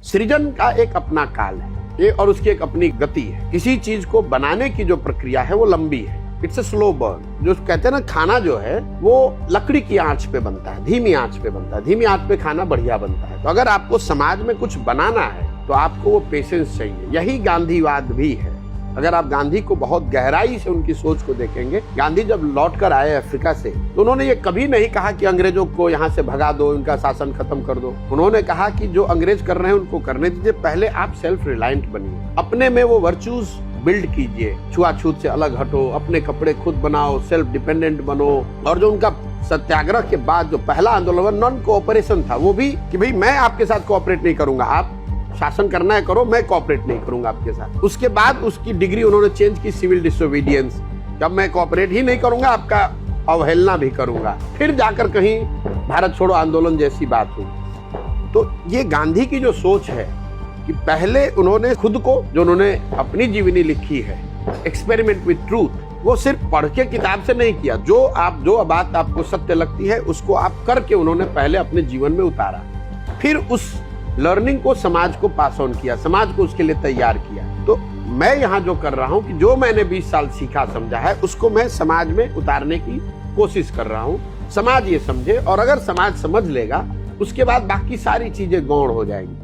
सृजन का एक अपना काल है ये और उसकी एक अपनी गति है। किसी चीज को बनाने की जो प्रक्रिया है वो लंबी है, इट्स अ स्लो बर्न। जो कहते हैं ना, खाना जो है वो लकड़ी की आंच पे बनता है, धीमी आंच पे बनता है। धीमी आंच पे खाना बढ़िया बनता है। तो अगर आपको समाज में कुछ बनाना है तो आपको वो पेशेंस चाहिए। यही गांधीवाद भी है। अगर आप गांधी को बहुत गहराई से उनकी सोच को देखेंगे, गांधी जब लौट कर आए अफ्रीका से तो उन्होंने ये कभी नहीं कहा कि अंग्रेजों को यहाँ से भगा दो, उनका शासन खत्म कर दो। उन्होंने कहा कि जो अंग्रेज कर रहे हैं उनको करने दीजिए, पहले आप सेल्फ रिलायंट बनिए, अपने में वो वर्चूज बिल्ड कीजिए, छुआछूत से अलग हटो, अपने कपड़े खुद बनाओ, सेल्फ डिपेंडेंट बनो। और जो उनका सत्याग्रह के बाद जो पहला आंदोलन नॉन कोऑपरेशन था, वो भी कि भाई मैं आपके साथ कोऑपरेट नहीं करूंगा, आप शासन करना है करो, मैं कोऑपरेट नहीं करूंगा आपके साथ। उसके बाद उसकी डिग्री उन्होंने चेंज की सिविल डिसोबीडियंस, जब मैं कोऑपरेट ही नहीं करूंगा आपका अवहेलना भी करूंगा। फिर जाकर कहीं भारत छोड़ो आंदोलन जैसी बात हुई। तो ये गांधी की जो सोच है कि पहले उन्होंने खुद को, जो उन्होंने अपनी जीवनी लिखी है एक्सपेरिमेंट विद ट्रूथ, वो सिर्फ पढ़ के किताब से नहीं किया। जो बात आपको सत्य लगती है उसको आप करके उन्होंने पहले अपने जीवन में उतारा, फिर उस लर्निंग को समाज को पास ऑन किया, समाज को उसके लिए तैयार किया। तो मैं यहाँ जो कर रहा हूँ कि जो मैंने 20 साल सीखा समझा है उसको मैं समाज में उतारने की कोशिश कर रहा हूँ। समाज ये समझे, और अगर समाज समझ लेगा उसके बाद बाकी सारी चीजें गौण हो जाएंगी।